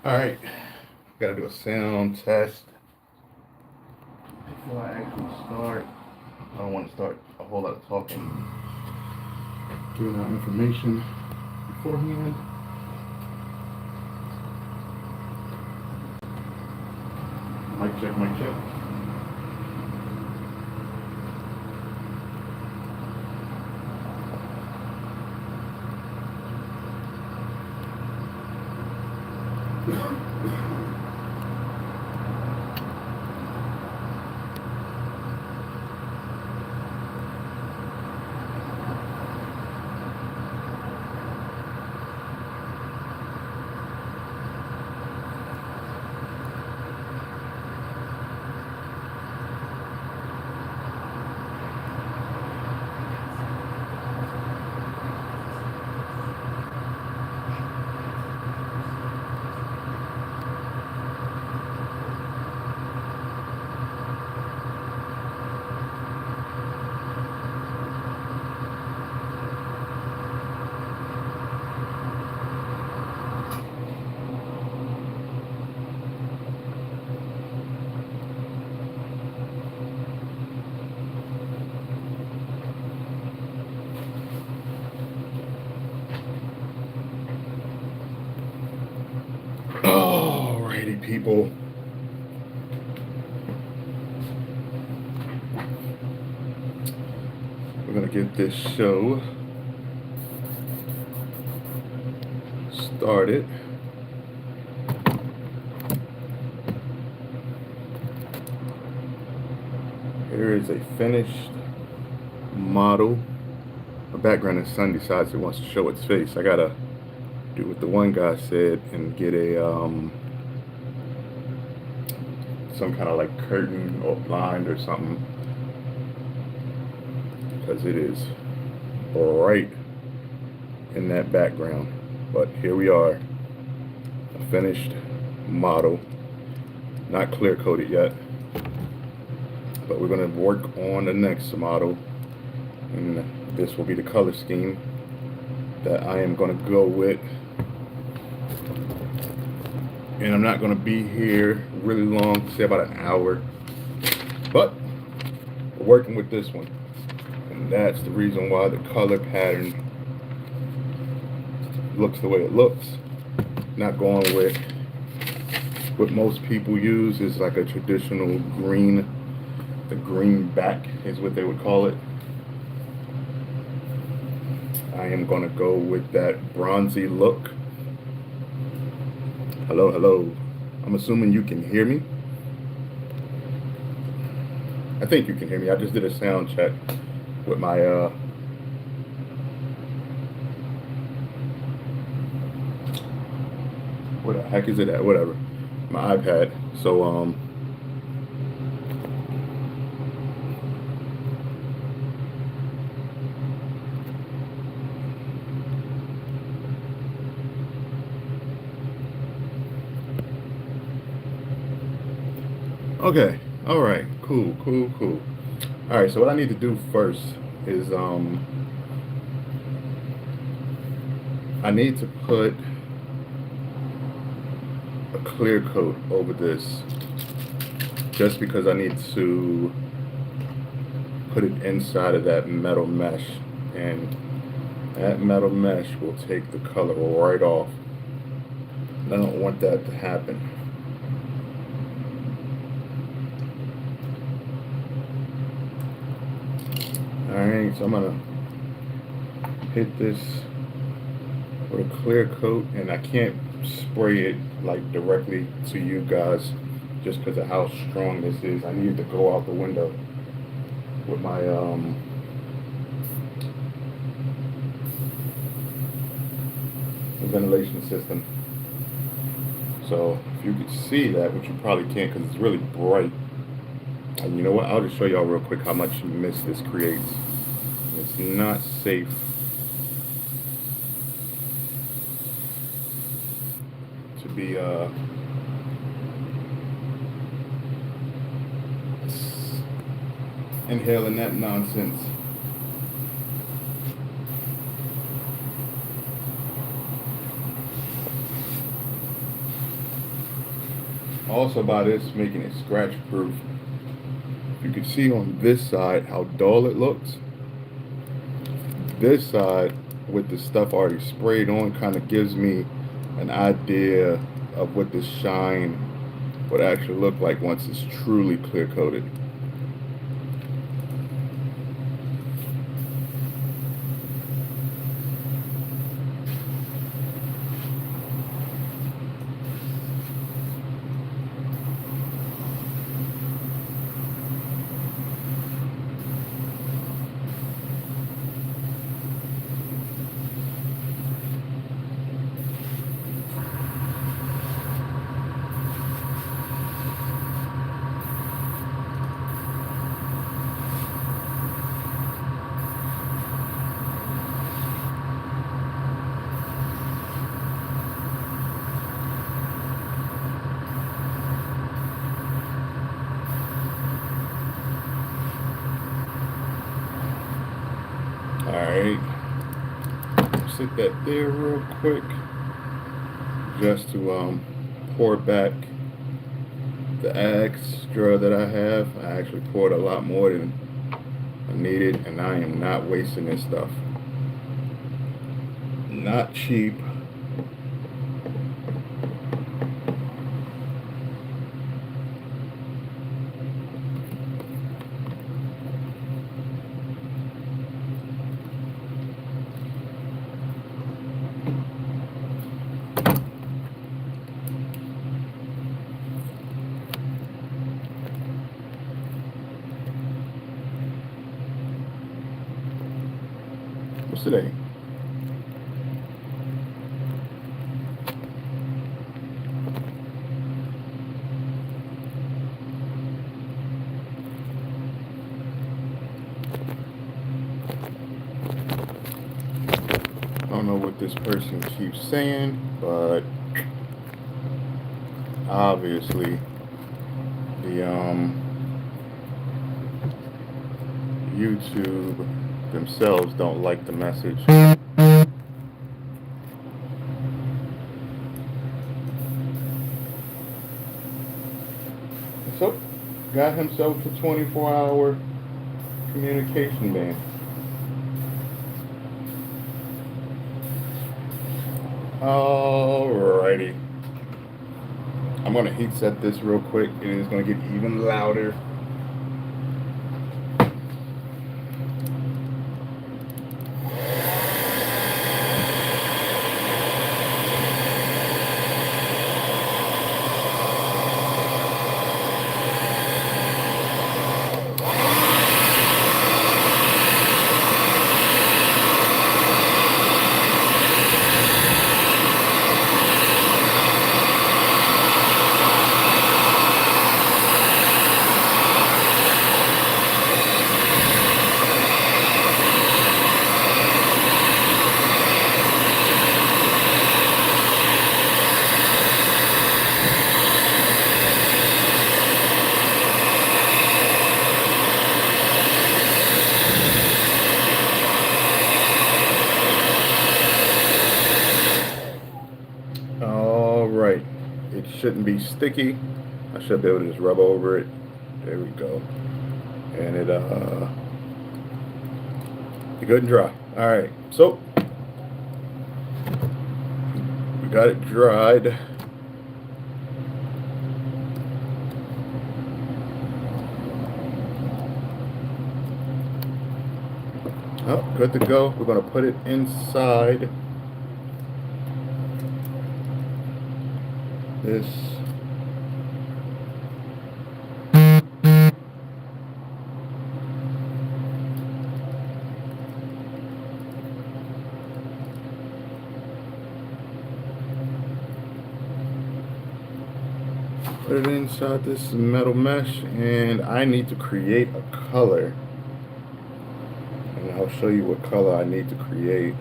Alright, gotta do a sound test before I actually start. I don't want to start a whole lot of talking, giving out information beforehand. Mic check, mic check. Alrighty, people. We're gonna get this show started. Here is a finished model. The background is sun decides it wants to show its face. I gotta do what the one guy said and get a some kind of like curtain or blind or something, because it is bright in that background. But here we are, a finished model, not clear coated yet, but we're going to work on the next model, and this will be the color scheme that I am going to go with. And I'm not going to be here really long, say about an hour, but we're working with this one, and that's the reason why the color pattern looks the way it looks. Not going with what most people use is like a traditional green. The green back is what they would call it. I am going to go with that bronzy look. Hello, hello. I'm assuming you can hear me. I think you can hear me. I just did a sound check with my what the heck is it at? Whatever. My iPad. So okay, all right, cool. All right, so what I need to do first is I need to put a clear coat over this, just because I need to put it inside of that metal mesh, and that metal mesh will take the color right off. I don't want that to happen. Alright, so I'm gonna hit this with a clear coat, and I can't spray it like directly to you guys just because of how strong this is. I need it to go out the window with my ventilation system. So if you could see that, which you probably can't because it's really bright. And you know what? I'll just show y'all real quick how much mist this creates. It's not safe to be inhaling that nonsense. Also by this, making it scratch proof. You can see on this side how dull it looks. This side, with the stuff already sprayed on, kind of gives me an idea of what the shine would actually look like once it's truly clear coated. Alright, sit that there real quick just to pour back the extra that I have. I actually poured a lot more than I needed, and I am not wasting this stuff. Not cheap. What's today? I don't know what this person keeps saying, but obviously the YouTube themselves don't like the message. So, got himself a 24-hour communication ban. Alrighty. I'm gonna heat set this real quick. It is gonna get even louder. Alright. It shouldn't be sticky. I should be able to just rub over it. There we go. And it good and dry. Alright, so we got it dried. Oh, good to go. We're going to put it inside this put it inside this metal mesh, and I need to create a color, and I'll show you what color I need to create.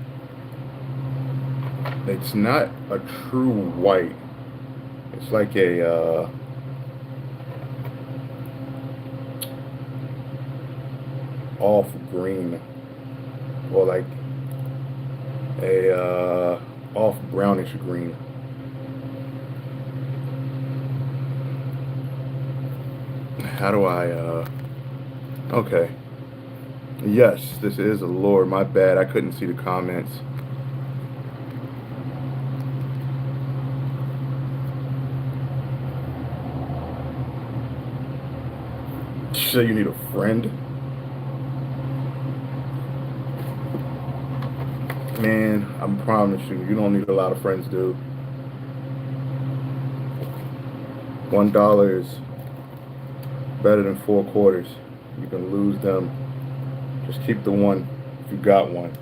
It's not a true white. It's like a off green, or like a off brownish green. How do I, okay. Yes, this is a lure. My bad. I couldn't see the comments. So you need a friend? Man, I promise you, you don't need a lot of friends, dude. $1 is better than 4 quarters. You can lose them. Just keep the one if you got one.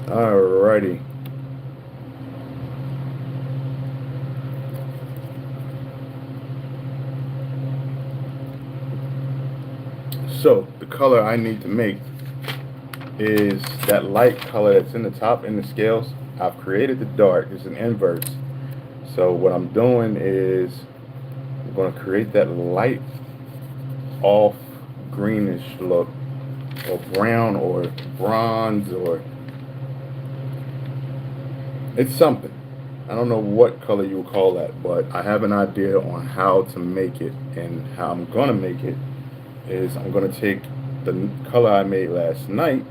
Alrighty. So the color I need to make is that light color that's in the top in the scales. I've created the dark. It's an inverse. So what I'm doing is I'm going to create that light off greenish look, or brown or bronze, or it's something. I don't know what color you would call that, but I have an idea on how to make it, and how I'm going to make it is I'm going to take the color I made last night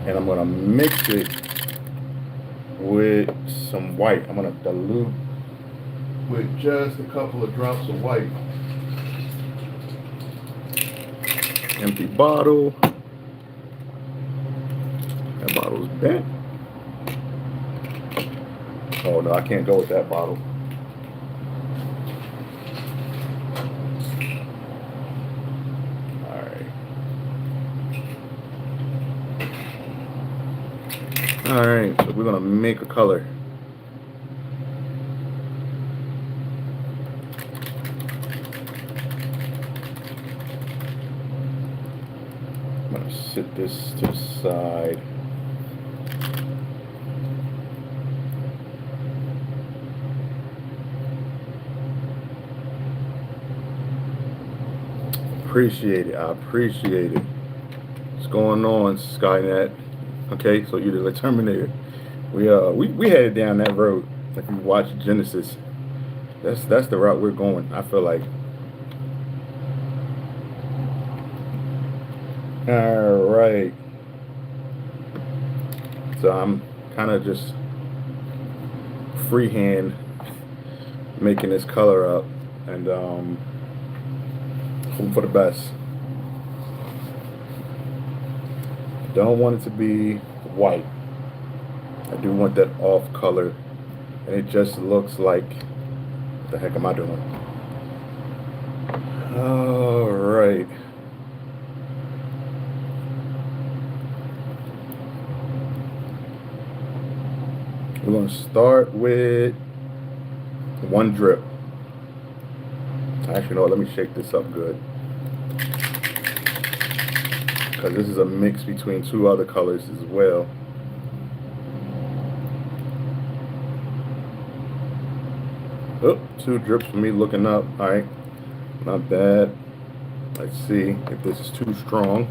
and I'm going to mix it with some white. I'm going to dilute with just a couple of drops of white. Empty bottle. That bottle's bent. Oh no, I can't go with that bottle. Alright, so we're going to make a color. I'm going to sit this to the side. Appreciate it. I appreciate it. What's going on, Skynet? Okay, so you're the Terminator. We headed down that road. If you watch Genesis, that's the route we're going. I feel like. All right. So I'm kind of just freehand making this color up, and hope for the best. Don't want it to be white. I do want that off color, and it just looks like, what the heck am I doing? All right. We're going to start with one drip. Actually, no, let me shake this up good, because this is a mix between two other colors as well. Oh, 2 drips for me looking up. All right, not bad. Let's see if this is too strong.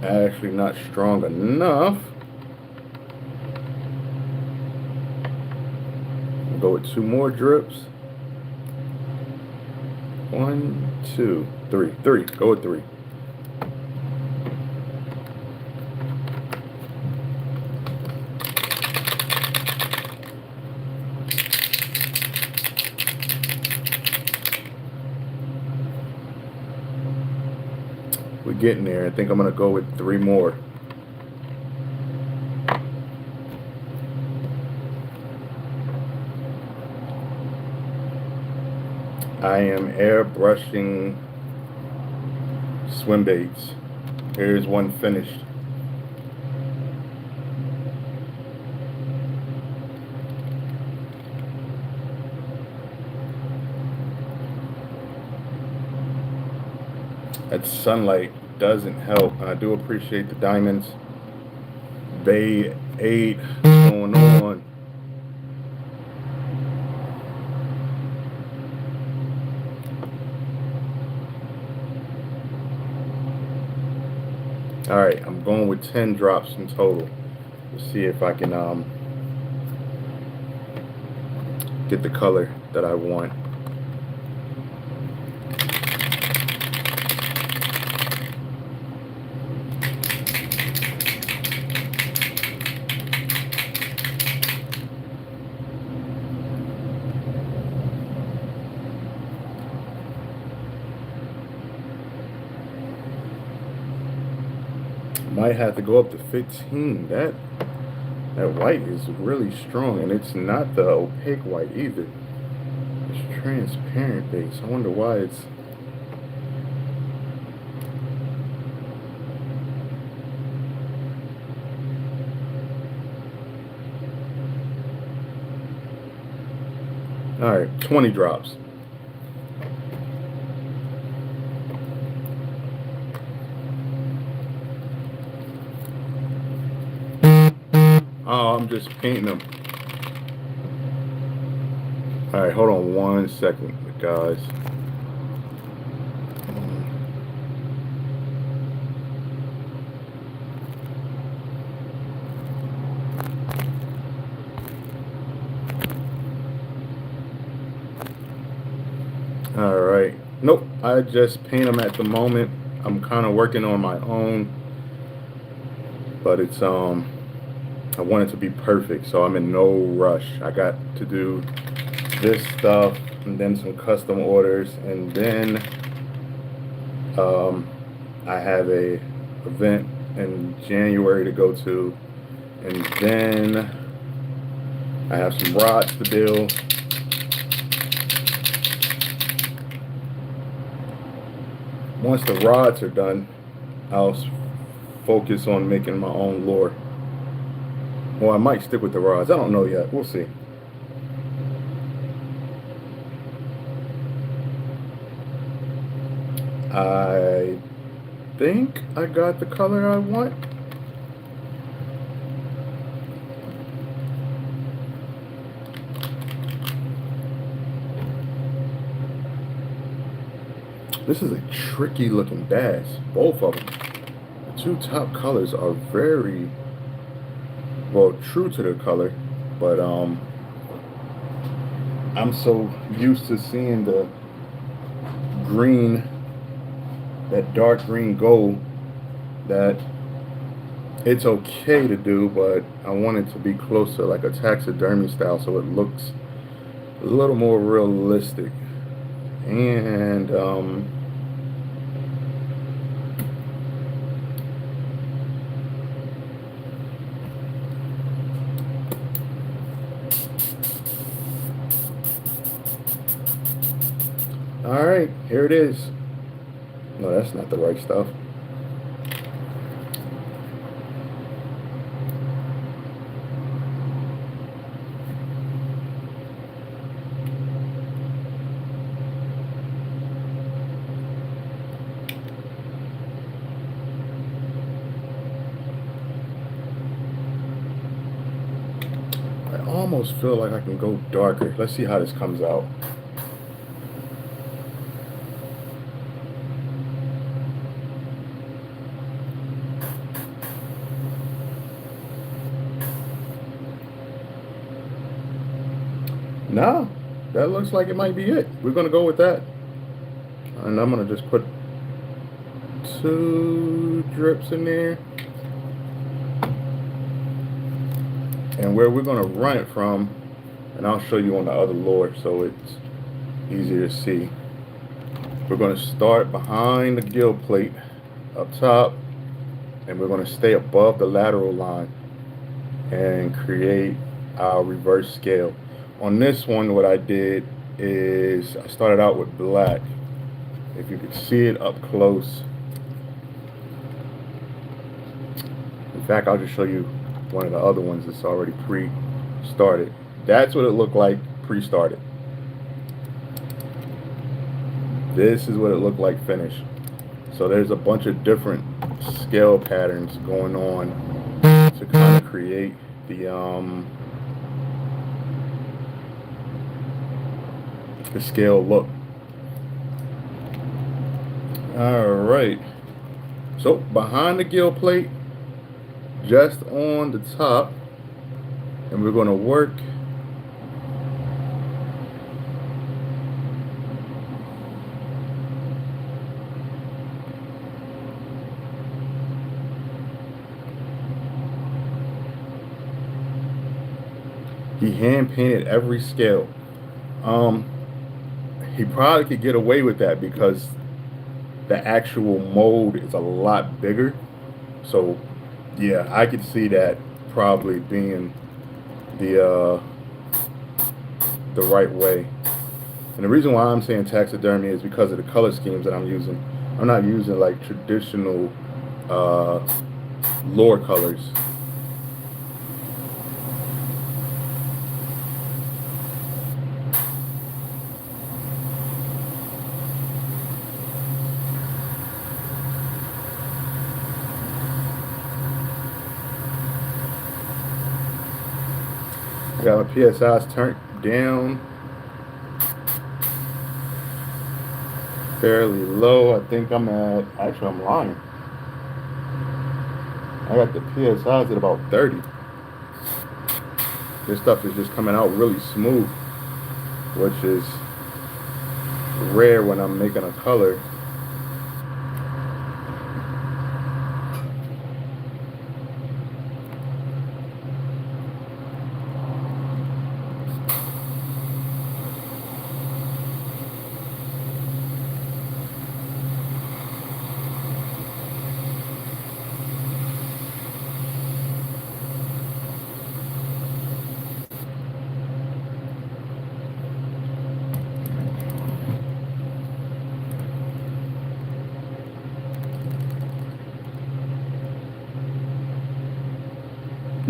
Actually not strong enough. We'll go with 2 more drips. 1, 2, 3. 3. Go with 3. We're getting there. I think I'm gonna go with 3 more. I am airbrushing swim baits. Here's one finished. That sunlight doesn't help, and I do appreciate the diamonds. Bay 8 going on. All right, I'm going with 10 drops in total. Let's see if I can get the color that I want. Might have to go up to 15. That white is really strong, and it's not the opaque white either. It's transparent base. I wonder why it's... All right, 20 drops. Oh, I'm just painting them. All right, hold on 1 second, guys. All right. Nope, I just paint them at the moment. I'm kind of working on my own, but it's I want it to be perfect, so I'm in no rush. I got to do this stuff and then some custom orders, and then I have a event in January to go to, and then I have some rods to build. Once the rods are done, I'll focus on making my own lure. Well, I might stick with the rods. I don't know yet. We'll see. I think I got the color I want. This is a tricky looking bass, both of them. The two top colors are very, well, true to the color, but I'm so used to seeing the green, that dark green gold, that it's okay to do, but I want it to be closer, like a taxidermy style, so it looks a little more realistic. And all right, here it is. No, that's not the right stuff. I almost feel like I can go darker. Let's see how this comes out. No, that looks like it might be it. We're gonna go with that. And I'm gonna just put 2 drips in there. And where we're gonna run it from, and I'll show you on the other lure so it's easier to see. We're gonna start behind the gill plate up top, and we're gonna stay above the lateral line and create our reverse scale. On this one, what I did is I started out with black. If you could see it up close. In fact, I'll just show you one of the other ones that's already pre-started. That's what it looked like pre-started. This is what it looked like finished. So there's a bunch of different scale patterns going on to kind of create the scale look. All right, So behind the gill plate, just on the top, and we're going to work he hand painted every scale. Um, he probably could get away with that because the actual mold is a lot bigger. So, yeah, I could see that probably being the the right way. And the reason why I'm saying taxidermy is because of the color schemes that I'm using. I'm not using like traditional uh, lure colors. I got my PSIs turned down fairly low. I think I'm at, actually I'm lying. I got the PSIs at about 30. This stuff is just coming out really smooth, which is rare when I'm making a color.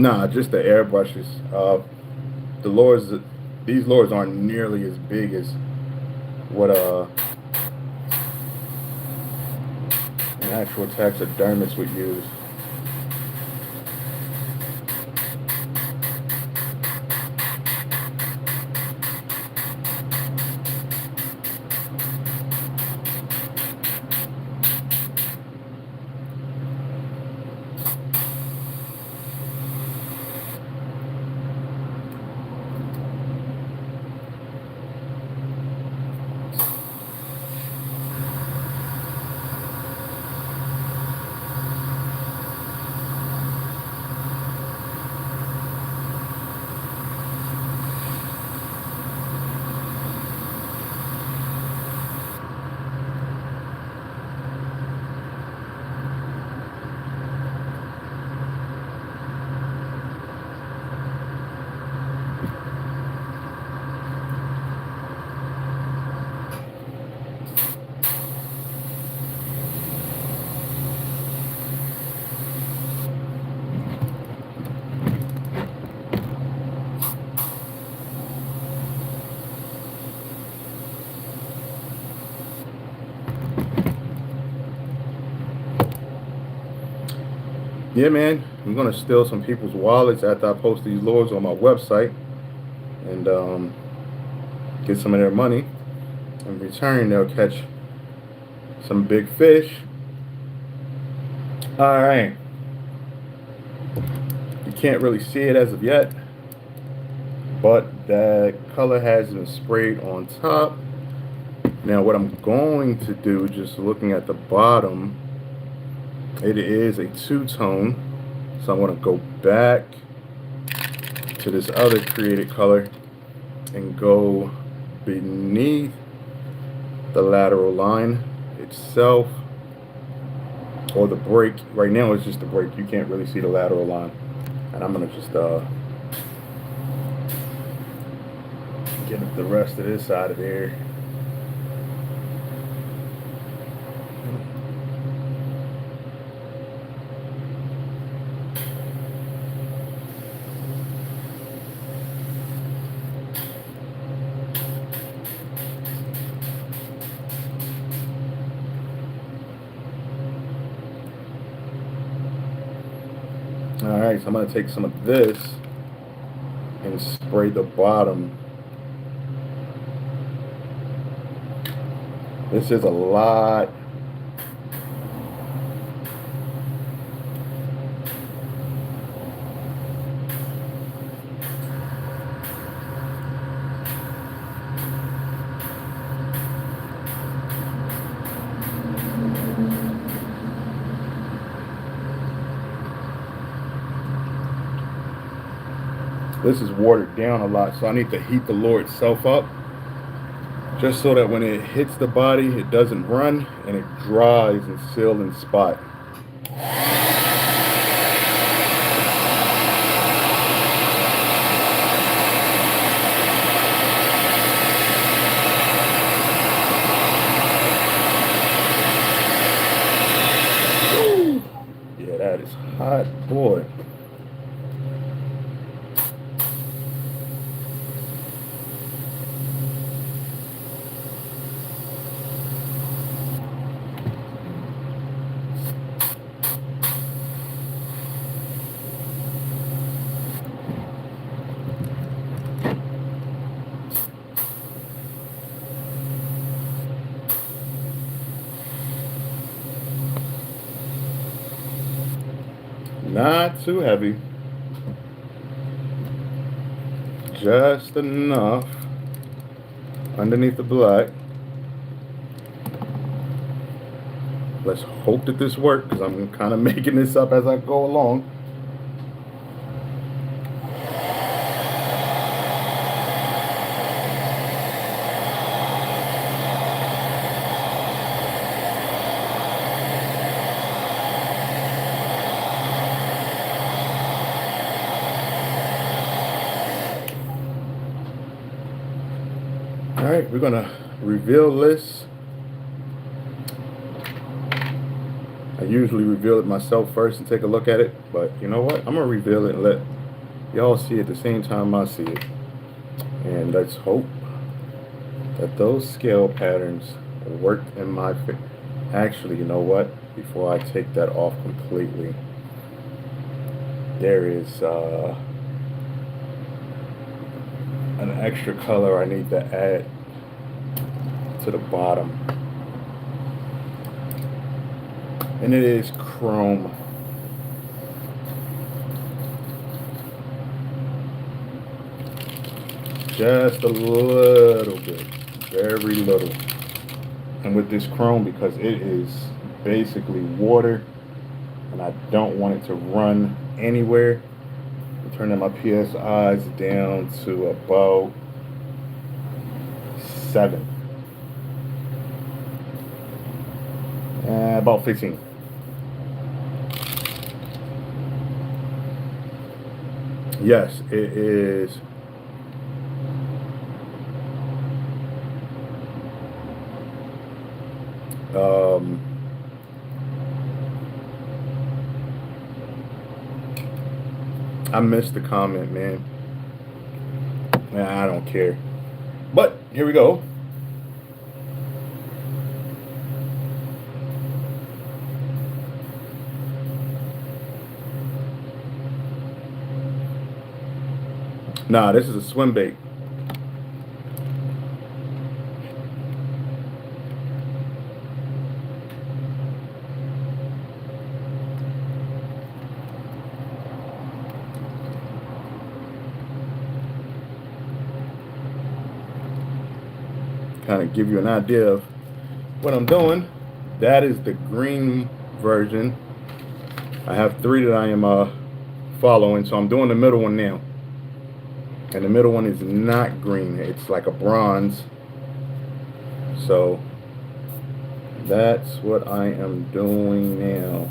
Nah, just the airbrushes. The lures, these lures aren't nearly as big as what an actual taxidermist would use. Yeah, man, I'm gonna steal some people's wallets after I post these lures on my website, and get some of their money. In return, they'll catch some big fish. All right, you can't really see it as of yet, but that color has been sprayed on top. Now, what I'm going to do, just looking at the bottom, it is a two-tone, so I'm going to go back to this other created color and go beneath the lateral line itself, or the break. Right now it's just the break. You can't really see the lateral line. And I'm going to just get the rest of this out of there. Alright, so I'm going to take some of this and spray the bottom. This is a lot this is watered down a lot, so I need to heat the lure itself up, just so that when it hits the body, it doesn't run and it dries and seal in spot. Yeah, that is hot, boy. Not too heavy. Just enough underneath the black. Let's hope that this works, because I'm kind of making this up as I go along. All right, we're gonna reveal this. I usually reveal it myself first and take a look at it, but you know what? I'm gonna reveal it and let y'all see it at the same time I see it. And let's hope that those scale patterns worked in my favor. Actually, you know what? Before I take that off completely, there is an extra color I need to add to the bottom, and it is chrome. Just a little bit, very little. And with this chrome, because it is basically water and I don't want it to run anywhere, I'm turning my PSIs down to about 7. About 15. Yes, it is. I missed the comment, man. I don't care. But here we go. Nah, this is a swim bait. Kind of give you an idea of what I'm doing. That is the green version. I have 3 that I am following, so I'm doing the middle one now. And the middle one is not green, it's like a bronze. So that's what I am doing now.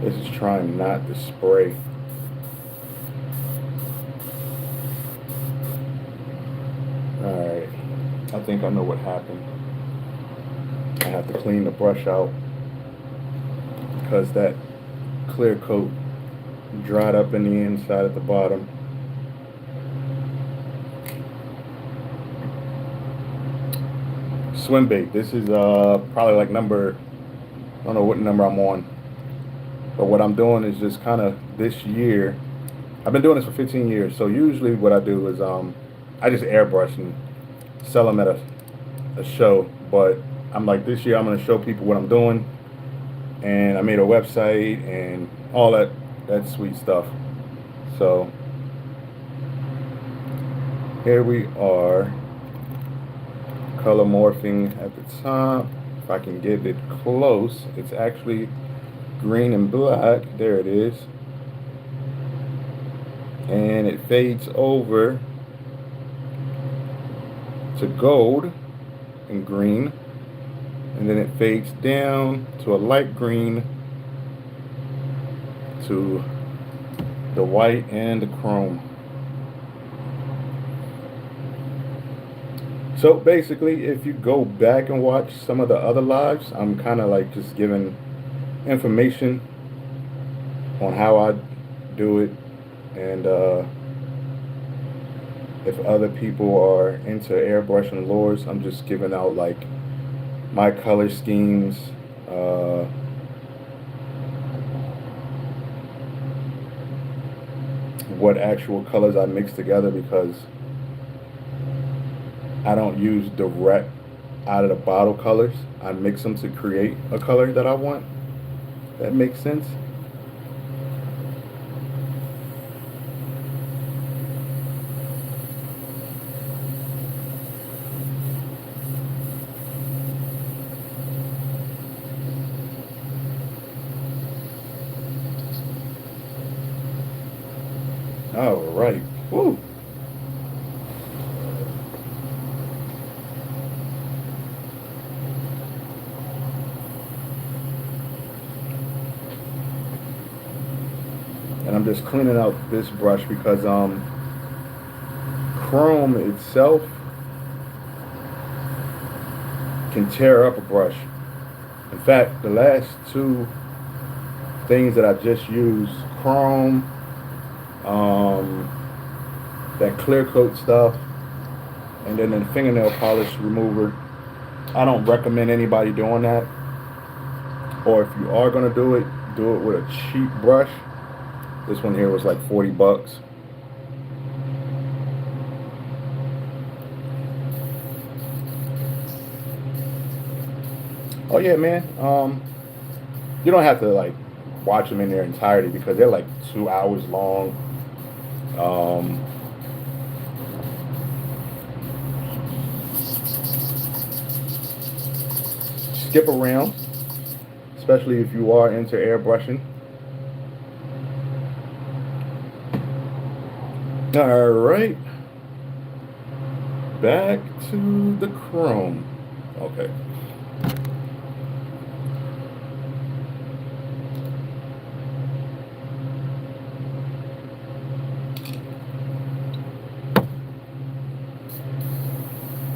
This is trying not to spray. Alright, I think I know what happened. I have to clean the brush out because that clear coat dried up in the inside at the bottom. Swim bait. This is probably like number, I don't know what number I'm on. But what I'm doing is just kind of this year, I've been doing this for 15 years. So usually what I do is I just airbrush and sell them at a show. But I'm like, this year I'm going to show people what I'm doing. And I made a website and all that sweet stuff. So here we are, color morphing at the top. If I can get it close, it's actually green and black. There it is. And it fades over to gold and green, and then it fades down to a light green, to the white and the chrome. So basically, if you go back and watch some of the other lives, I'm kind of like just giving information on how I do it, and if other people are into airbrushing lures, I'm just giving out like my color schemes, what actual colors I mix together, because I don't use direct out of the bottle colors. I mix them to create a color that I want. That makes sense. All right. Woo. And I'm just cleaning out this brush because chrome itself can tear up a brush. In fact, the last two things that I just used, chrome, that clear coat stuff, and then the fingernail polish remover, I don't recommend anybody doing that. Or if you are going to do it with a cheap brush. This one here was like 40 bucks. Oh yeah, man. You don't have to like watch them in their entirety because they're like 2 hours long. Skip around, especially if you are into airbrushing. All right, back to the chrome. Okay.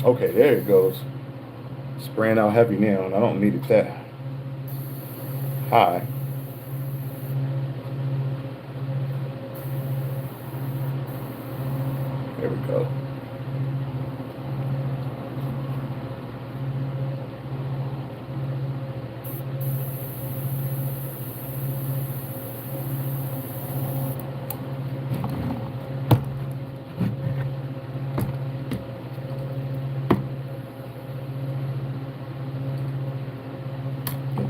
Okay, there it goes. Spraying out heavy now, and I don't need it that high. There we go.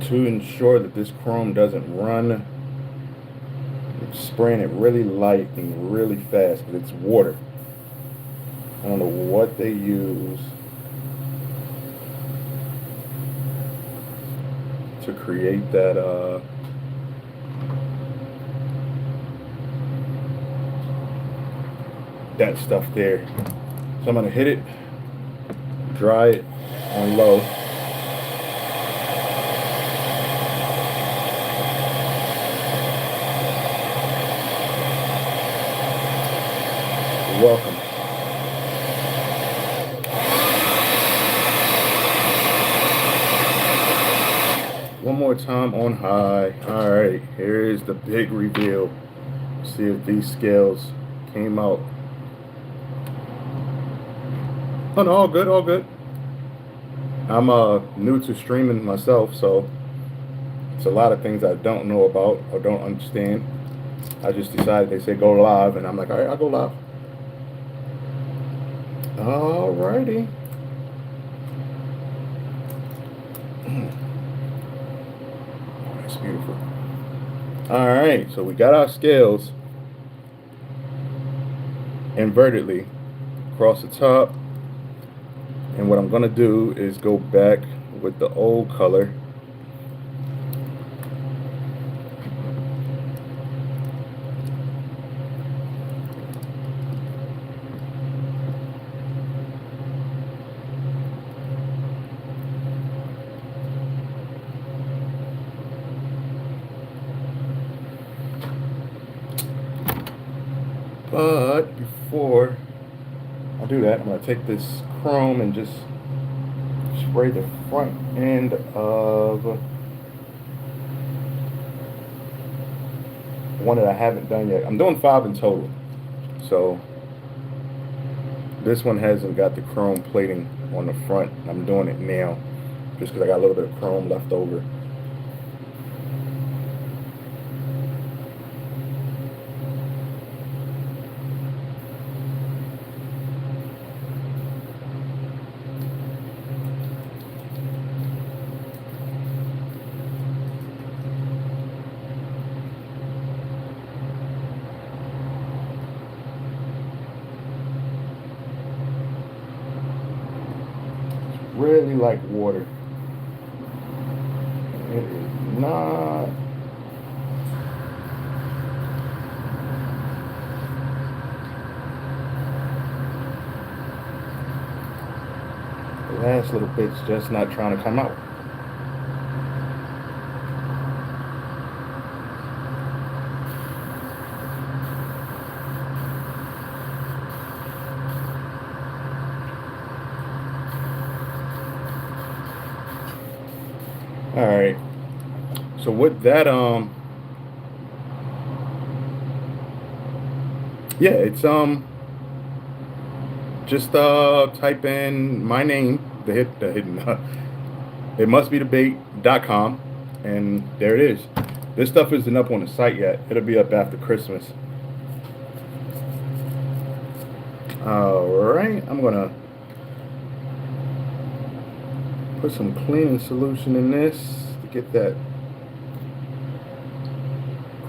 To ensure that this chrome doesn't run, I'm spraying it really light and really fast because it's water. I don't know what they use to create that that stuff there. So I'm gonna hit it, dry it on low. Welcome. One more time on high. All right, here is the big reveal. See if these scales came out. Oh no, all good, all good. I'm new to streaming myself, so it's a lot of things I don't know about or don't understand. I just decided they say go live, and I'm like, all right, I'll go live. Alrighty. That's beautiful. Alright, so we got our scales invertedly across the top. And what I'm going to do is go back with the old color. But before I do that, I'm going to take this chrome and just spray the front end of one that I haven't done yet. I'm doing 5 in total. So this one hasn't got the chrome plating on the front. I'm doing it now just because I got a little bit of chrome left over. Really like water. It is not. The last little bit's just not trying to come out. All right. So with that, yeah, it's just type in my name, the hidden, it must be the bait.com, and there it is. This stuff isn't up on the site yet. It'll be up after Christmas. All right, I'm gonna put some cleaning solution in this to get that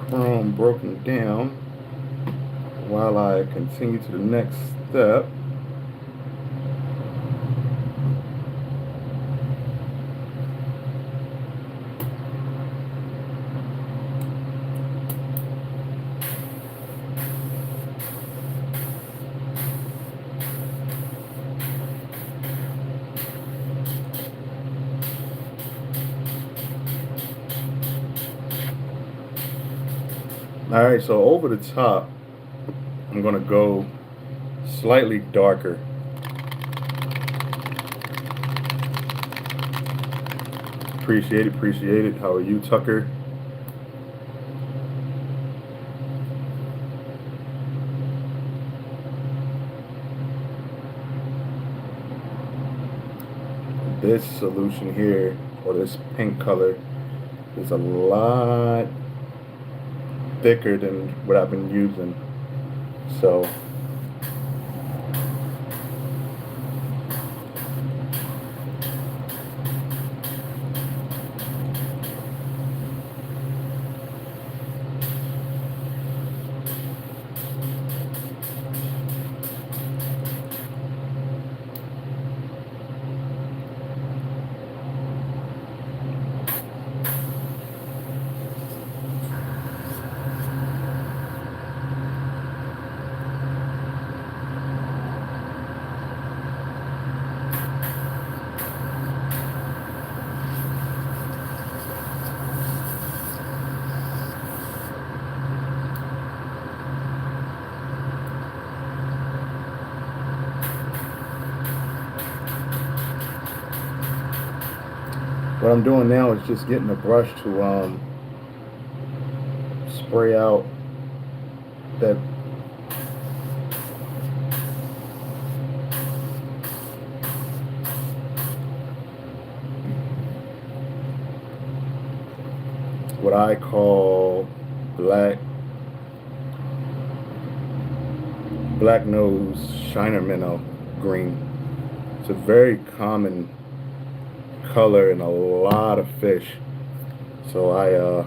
chrome broken down while I continue to the next step. All right, so over the top, I'm gonna go slightly darker. Appreciate it, appreciate it. How are you, Tucker? This solution here, or this pink color, is a lot thicker than what I've been using. So what I'm doing now is just getting a brush to spray out that what I call black nose shiner minnow green. It's a very common color in a lot of fish, so I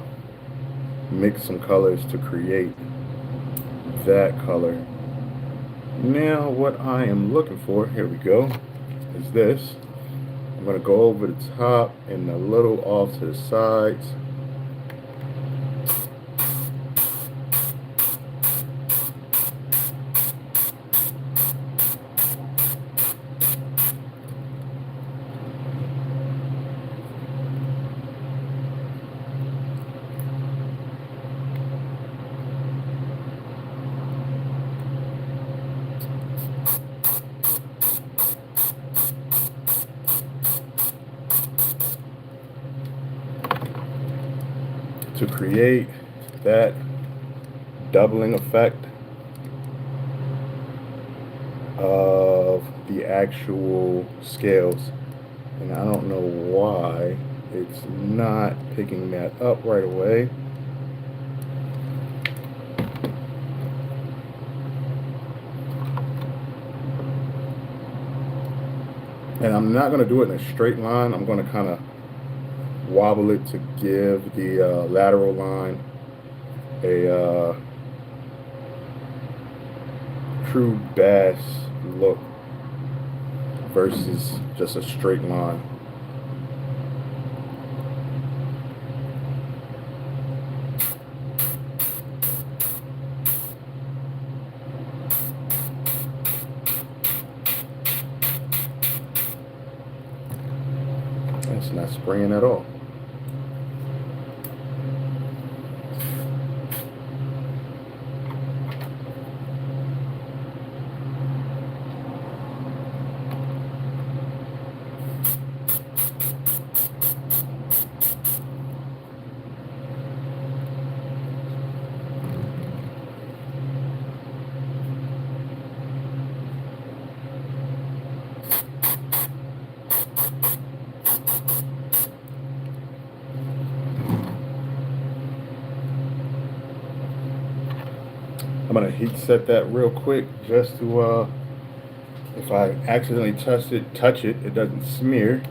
mix some colors to create that color. Now what I am looking for, here we go, is this. I'm going to go over the top and a little off to the sides. To create that doubling effect of the actual scales, and I don't know why it's not picking that up right away. And I'm not going to do it in a straight line. I'm going to kind of wobble it to give the lateral line a true bass look versus just a straight line. That's not spraying at all. I'm gonna heat set that real quick just to if I accidentally touch it, it doesn't smear.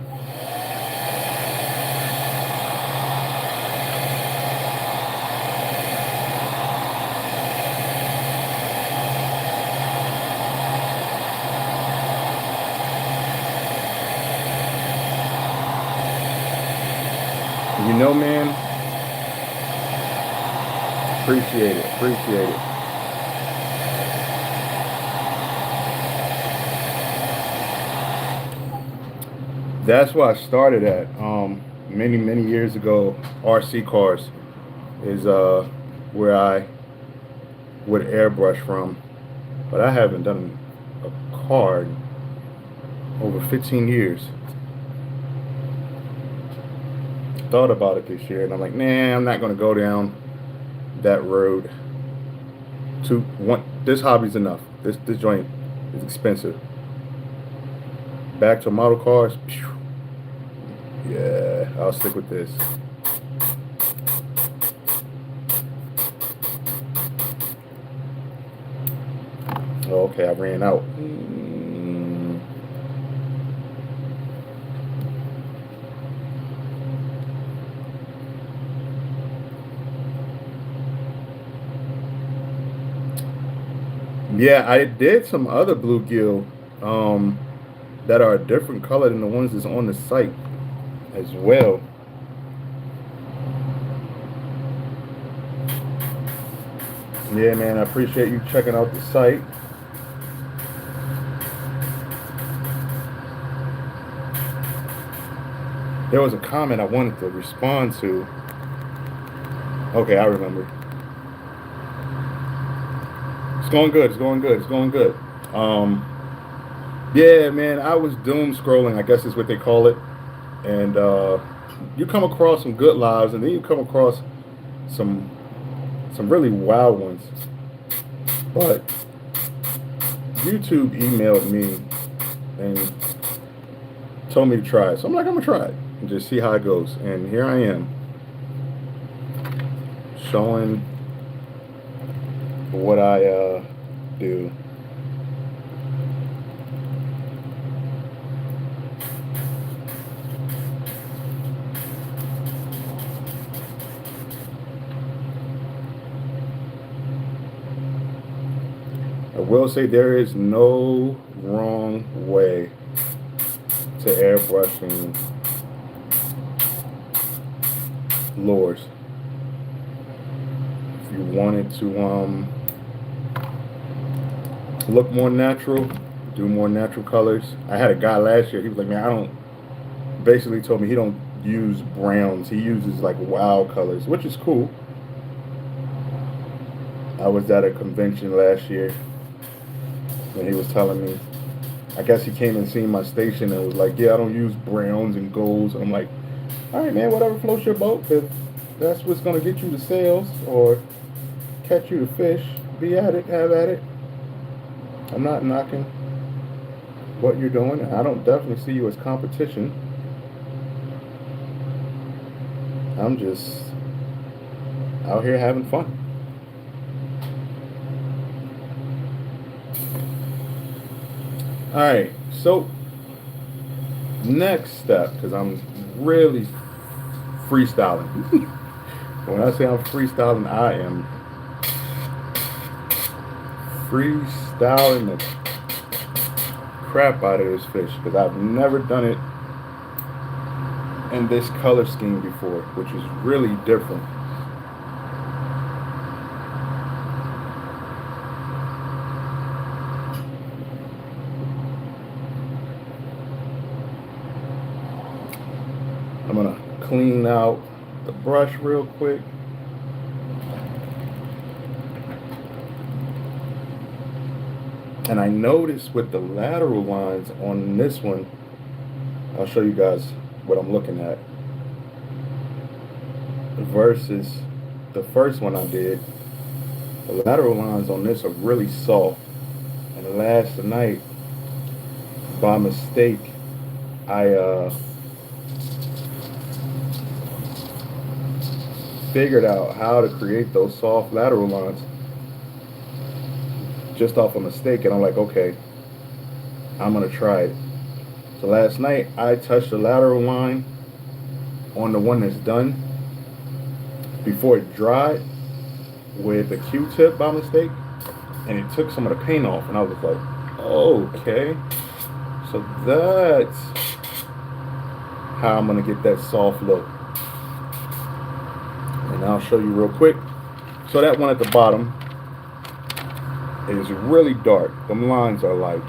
You know, man, appreciate it, appreciate it. That's where I started at many years ago. RC cars is where I would airbrush from, but I haven't done a car in over 15 years. Thought about it this year, and I'm like, nah, I'm not gonna go down that road. This hobby's enough. This joint is expensive. Back to model cars. Yeah, I'll stick with this. Oh, okay, I ran out. Yeah, I did some other bluegill that are a different color than the ones that's on the site as well. Yeah, man, I appreciate you checking out the site. There was a comment I wanted to respond to. Okay, I remember. It's going good. It's going good. It's going good. Yeah, man, I was doom scrolling, I guess is what they call it. And you come across some good lives, and then you come across some some really wild ones. But YouTube emailed me and told me to try it. So I'm like, I'm gonna try it and just see how it goes. And here I am, showing what I do. I will say there is no wrong way to airbrushing lures. If you wanted to look more natural, do more natural colors. I had a guy last year, he was like, man, I don't, basically told me he don't use browns, he uses like wild colors, which is cool. I was at a convention last year and he was telling me, I guess he came and seen my station and was like, yeah, I don't use browns and golds. And I'm like, all right, man, whatever floats your boat. If that's what's going to get you the sales or catch you the fish, be at it, have at it. I'm not knocking what you're doing. I don't definitely see you as competition. I'm just out here having fun. Alright, so next step, because I'm really freestyling. When I say I'm freestyling, I am freestyling the crap out of this fish, because I've never done it in this color scheme before, which is really different. I'm gonna clean out the brush real quick. And I noticed with the lateral lines on this one, I'll show you guys what I'm looking at, versus the first one I did. The lateral lines on this are really soft. And last night, by mistake, I figured out how to create those soft lateral lines just off a mistake, and I'm like, okay, I'm gonna try it. So last night I touched the lateral line on the one that's done before it dried with a Q-tip by mistake, and it took some of the paint off, and I was like, okay, so that's how I'm gonna get that soft look. And I'll show you real quick. So that one at the bottom is really dark. Them lines are like,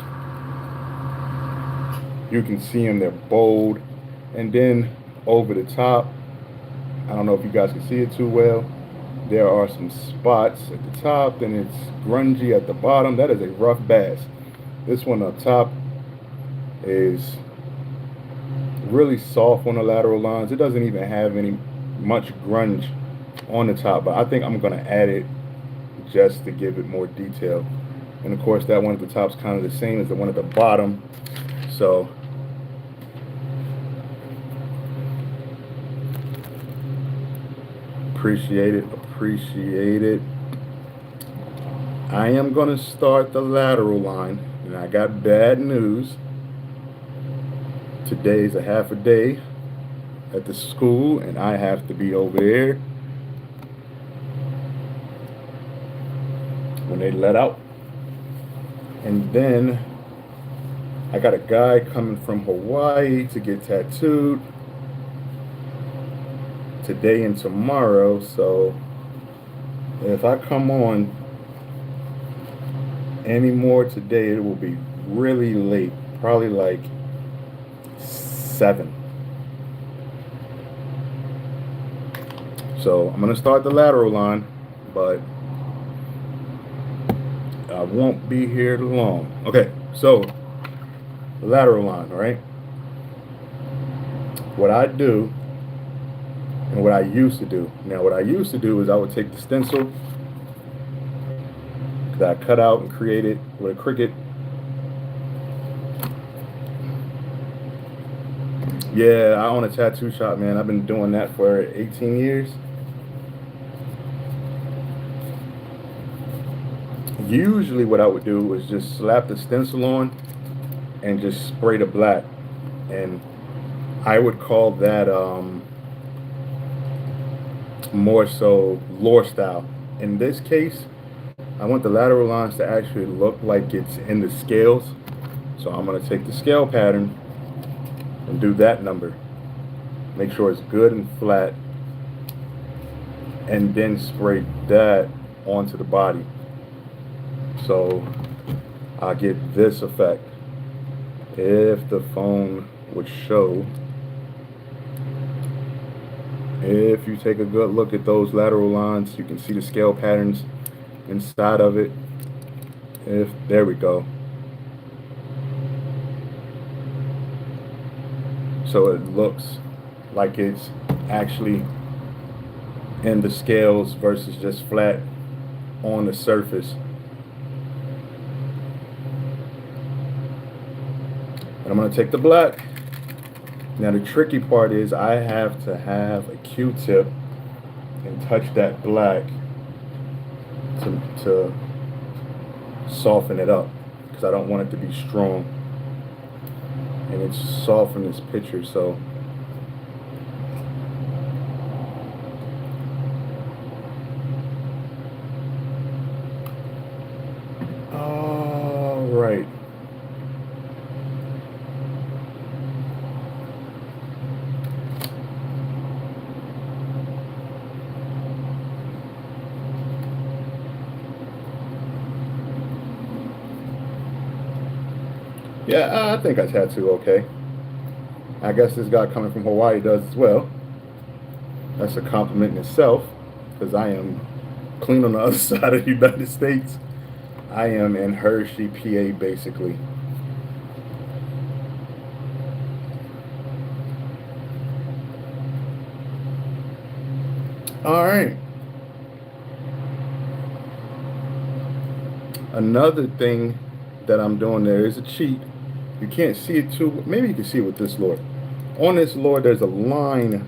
you can see them, they're bold. And then over the top, I don't know if you guys can see it too well, there are some spots at the top, and it's grungy at the bottom. That is a rough bass. This one up top is really soft on the lateral lines. It doesn't even have any much grunge on the top, but I think I'm gonna add it just to give it more detail. And of course that one at the top is kind of the same as the one at the bottom, so appreciate it. I am gonna start the lateral line, and I got bad news. Today's a half a day at the school and I have to be over there when they let out. And then I got a guy coming from Hawaii to get tattooed today and tomorrow, so if I come on any more today, it will be really late, probably like 7. So I'm gonna start the lateral line, but I won't be here long. Okay, so the lateral line, all right? What I do and what I used to do. Now, what I used to do is I would take the stencil that I cut out and created with a Cricut. Yeah, I own a tattoo shop, man. I've been doing that for 18 years. Usually what I would do was just slap the stencil on and just spray the black. And I would call that more so lore style. In this case, I want the lateral lines to actually look like it's in the scales. So I'm going to take the scale pattern and do that number. Make sure it's good and flat. And then spray that onto the body. So I get this effect. If the phone would show, if you take a good look at those lateral lines, you can see the scale patterns inside of it. There we go. So it looks like it's actually in the scales versus just flat on the surface. And I'm going to take the black. Now the tricky part is I have to have a Q-tip and touch that black to soften it up, because I don't want it to be strong. And it's soft in this picture, so all right. Yeah, I think I tattoo okay. I guess this guy coming from Hawaii does as well. That's a compliment in itself, because I am clean on the other side of the United States. I am in Hershey, PA, basically. All right. Another thing that I'm doing there is a cheat. You can't see it too. Maybe you can see it with this lure. On this lure, there's a line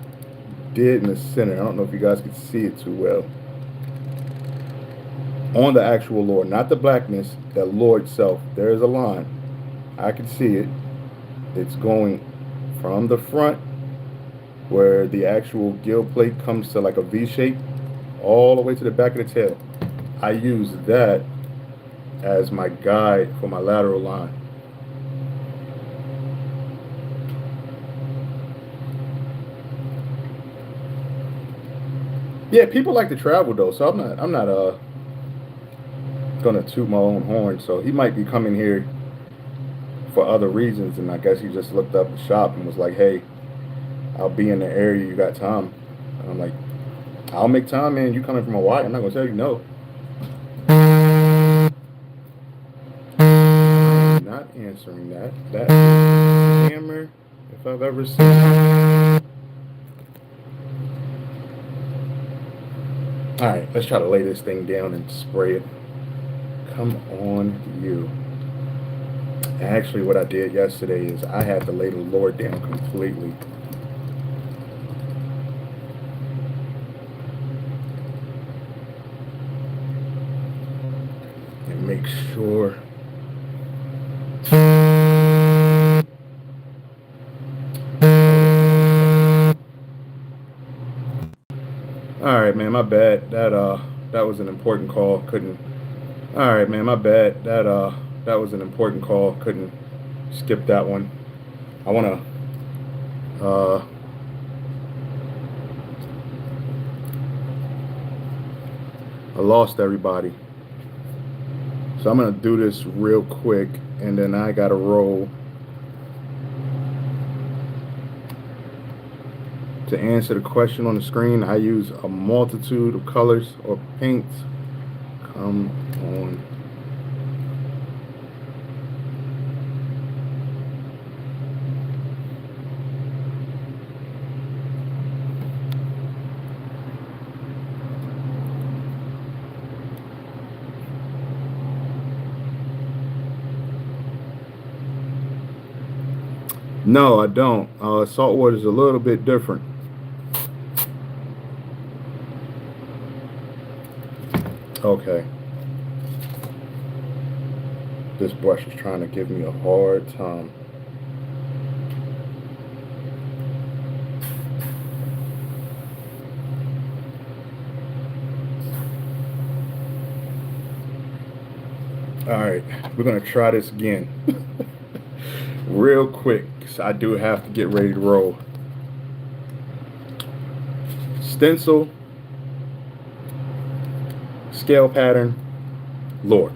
dead in the center. I don't know if you guys can see it too well. On the actual lure, not the blackness, that lure itself, there is a line. I can see it. It's going from the front, where the actual gill plate comes to like a V shape, all the way to the back of the tail. I use that as my guide for my lateral line. Yeah, people like to travel though, so I'm not gonna toot my own horn. So he might be coming here for other reasons, and I guess he just looked up the shop and was like, "Hey, I'll be in the area. You got time?" And I'm like, "I'll make time, man. You coming from Hawaii? I'm not gonna tell you no." Not answering that. That is a scammer if I've ever seen it. All right, let's try to lay this thing down and spray it. Come on, you. Actually, what I did yesterday is I had to lay the lure down completely. And make sure. All right, man, my bad. That was an important call. Couldn't. All right, man, my bad. That was an important call. Couldn't skip that one. I wanna I lost everybody. So I'm gonna do this real quick, and then I gotta roll. To answer the question on the screen, I use a multitude of colors or paints. Come on. No, I don't. Salt water is a little bit different. Okay. This brush is trying to give me a hard time. Alright, we're going to try this again. Real quick, because I do have to get ready to roll. Stencil, scale pattern, Lord.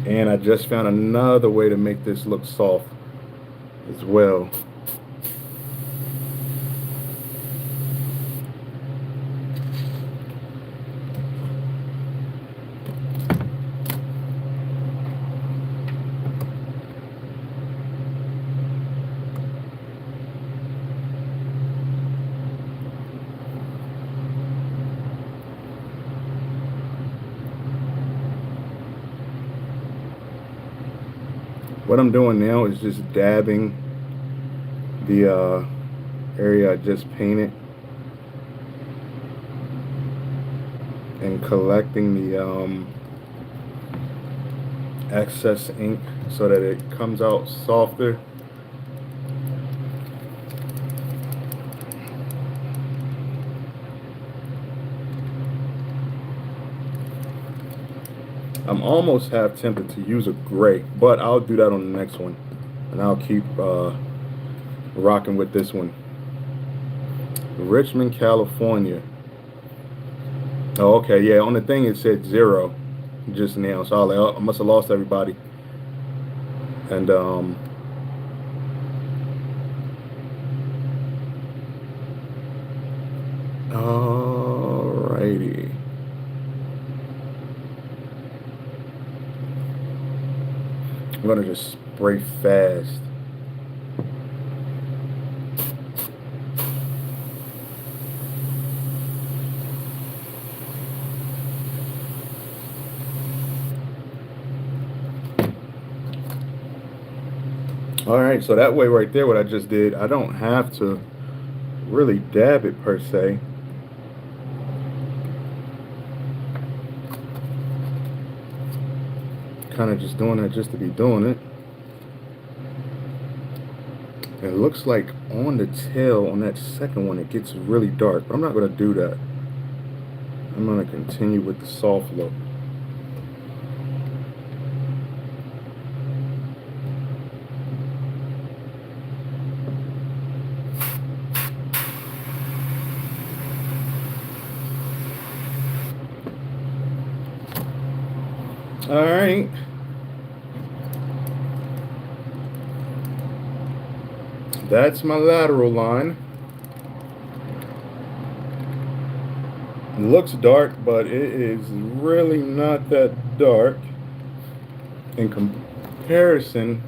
And I just found another way to make this look soft as well. What I'm doing now is just dabbing the area I just painted and collecting the excess ink so that it comes out softer. I'm almost half tempted to use a gray, but I'll do that on the next one, and I'll keep rocking with this one. Richmond, California. Oh, okay, yeah, on the thing it said 0 just now, so I was like, oh, I must have lost everybody. And alrighty. I'm gonna just spray fast. Alright, so that way right there, what I just did, I don't have to really dab it per se. Kind of just doing that just to be doing it. It looks like on the tail, on that second one, it gets really dark, but I'm not going to do that. I'm going to continue with the soft look. Alright. That's my lateral line. It looks dark, but it is really not that dark in comparison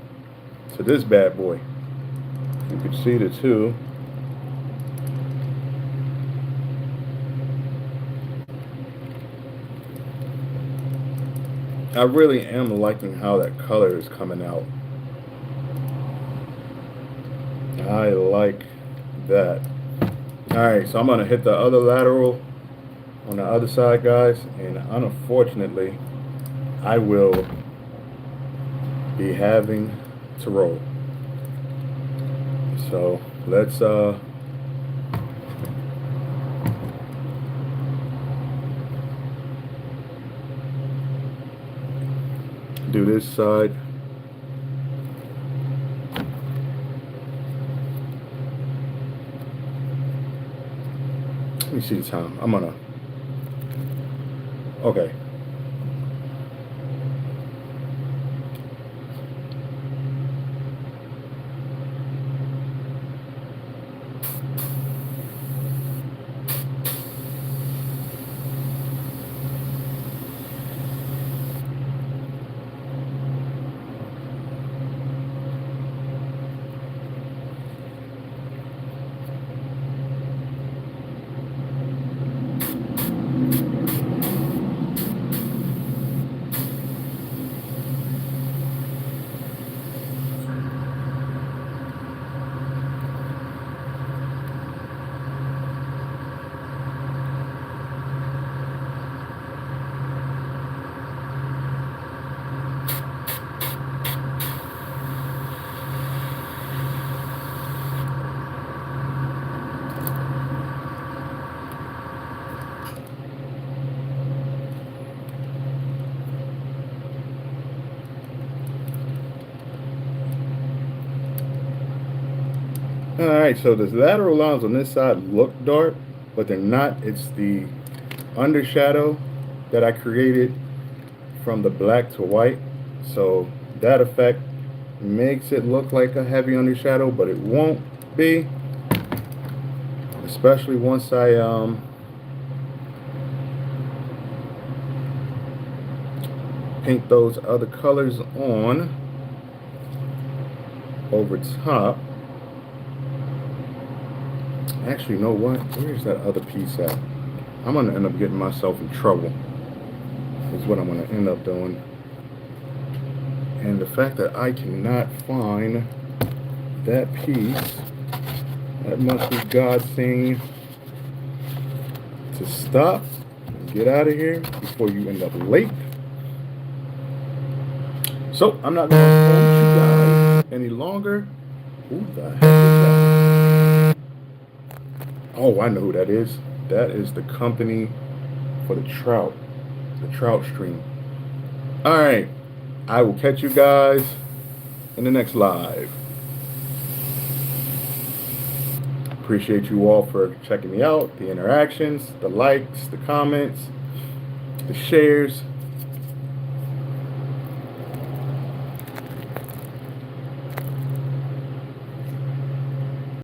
to this bad boy. You can see the two. I really am liking how that color is coming out. I like that. Alright, so I'm going to hit the other lateral on the other side, guys, and unfortunately I will be having to roll. So let's do this side. Let me see the time. I'm gonna. Okay. Alright, so the lateral lines on this side look dark, but they're not. It's the undershadow that I created from the black to white. So that effect makes it look like a heavy undershadow, but it won't be. Especially once I paint those other colors on over top. Actually, you know what? Where's that other piece at? I'm gonna end up getting myself in trouble. Is what I'm gonna end up doing. And the fact that I cannot find that piece, that must be God saying to stop and get out of here before you end up late. So I'm not gonna hold you guys any longer. Who the heck is that? Oh, I know who that is. That is the company for the trout stream. All right, I will catch you guys in the next live. Appreciate you all for checking me out, the interactions, the likes, the comments, the shares.